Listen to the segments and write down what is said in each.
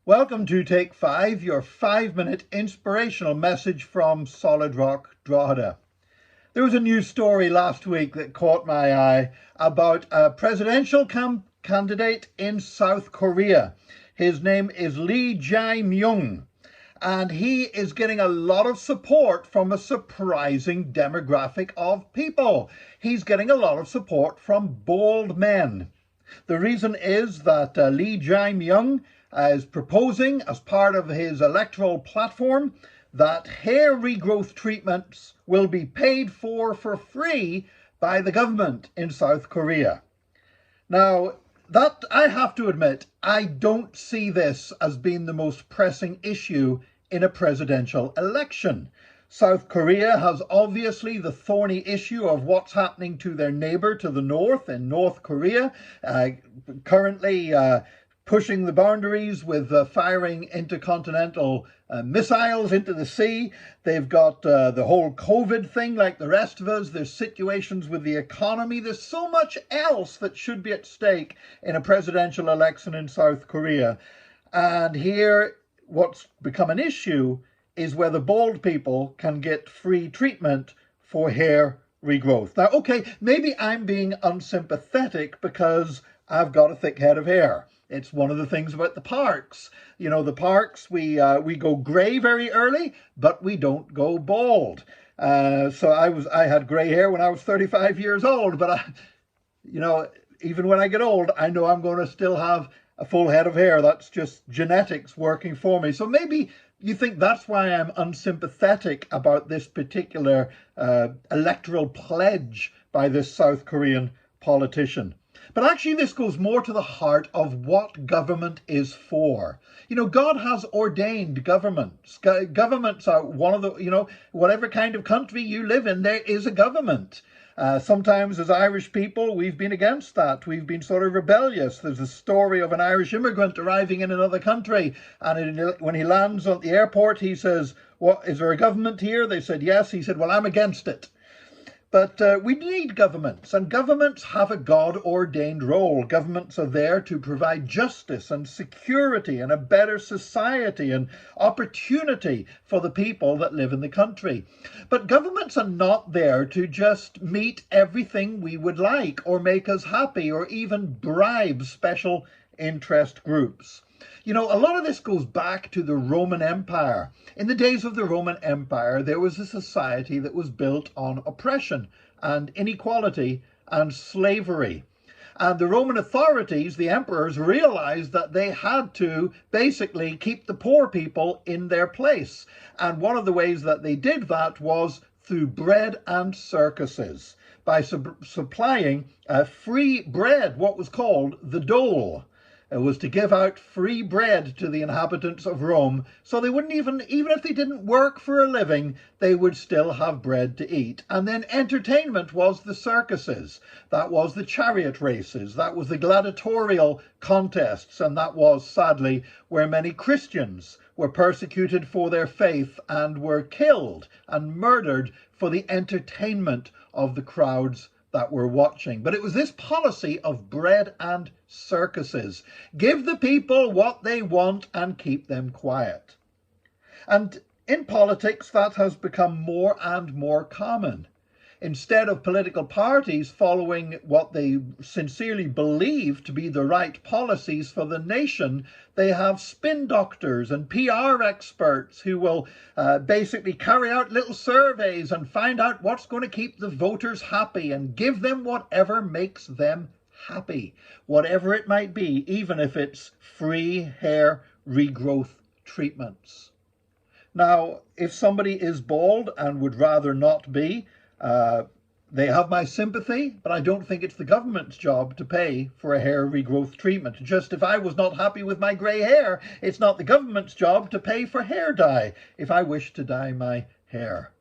Welcome to Take 5, your 5-minute inspirational message from Solid Rock, Drogheda. There was a news story last week that caught my eye about a presidential candidate in South Korea. His name is Lee Jae-myung, and he is getting a lot of support from a surprising demographic of people. He's getting a lot of support from bald men. The reason is that Lee Jae-myung is proposing, as part of his electoral platform, that hair regrowth treatments will be paid for free by the government in South Korea. Now, that I have to admit, I don't see this as being the most pressing issue in a presidential election. South Korea has obviously the thorny issue of what's happening to their neighbor to the north in North Korea, currently pushing the boundaries with firing intercontinental missiles into the sea. They've got the whole COVID thing like the rest of us. There's situations with the economy. There's so much else that should be at stake in a presidential election in South Korea. And here, what's become an issue is whether bald people can get free treatment for hair regrowth. Now, okay, maybe I'm being unsympathetic because I've got a thick head of hair. It's one of the things about the parks. You know, the parks, we go grey very early, but we don't go bald. So I had grey hair when I was 35 years old, but even when I get old, I know I'm going to still have a full head of hair. That's just genetics working for me. So maybe you think that's why I'm unsympathetic about this particular electoral pledge by this South Korean politician. But actually, this goes more to the heart of what government is for. You know, God has ordained governments. Governments are one of the, whatever kind of country you live in, there is a government. Sometimes as Irish people, we've been against that. We've been sort of rebellious. There's a story of an Irish immigrant arriving in another country, and when he lands at the airport, he says, "What, is there a government here?" They said, "Yes." He said, "Well, I'm against it." But we need governments, and governments have a God-ordained role. Governments are there to provide justice and security and a better society and opportunity for the people that live in the country. But governments are not there to just meet everything we would like or make us happy or even bribe special interest groups. You know, a lot of this goes back to the Roman Empire. In the days of the Roman Empire, there was a society that was built on oppression and inequality and slavery. And the Roman authorities, the emperors, realized that they had to basically keep the poor people in their place. And one of the ways that they did that was through bread and circuses, by supplying free bread, what was called the dole. It was to give out free bread to the inhabitants of Rome, so they wouldn't even if they didn't work for a living, they would still have bread to eat. And then entertainment was the circuses. That was the chariot races. That was the gladiatorial contests. And that was, sadly, where many Christians were persecuted for their faith and were killed and murdered for the entertainment of the crowds that were watching. But it was this policy of bread and circuses. Give the people what they want and keep them quiet. And in politics, that has become more and more common. Instead of political parties following what they sincerely believe to be the right policies for the nation, they have spin doctors and PR experts who will basically carry out little surveys and find out what's going to keep the voters happy and give them whatever makes them happy, whatever it might be, even if it's free hair regrowth treatments. Now, if somebody is bald and would rather not be, they have my sympathy, but I don't think it's the government's job to pay for a hair regrowth treatment. Just if I was not happy with my grey hair, it's not the government's job to pay for hair dye if I wish to dye my hair.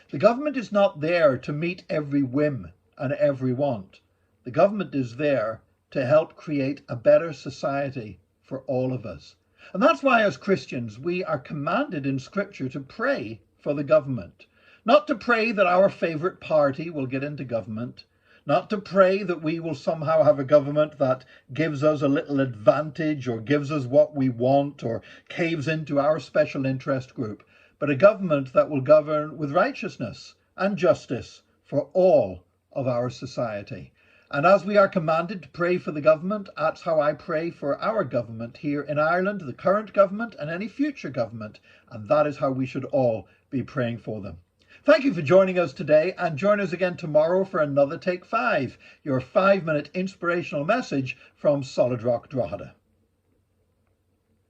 The government is not there to meet every whim and every want. The government is there to help create a better society for all of us. And that's why as Christians, we are commanded in Scripture to pray for the government. Not to pray that our favourite party will get into government, not to pray that we will somehow have a government that gives us a little advantage or gives us what we want or caves into our special interest group, but a government that will govern with righteousness and justice for all of our society. And as we are commanded to pray for the government, that's how I pray for our government here in Ireland, the current government and any future government. And that is how we should all be praying for them. Thank you for joining us today, and join us again tomorrow for another Take 5, your 5-minute inspirational message from Solid Rock Drogheda.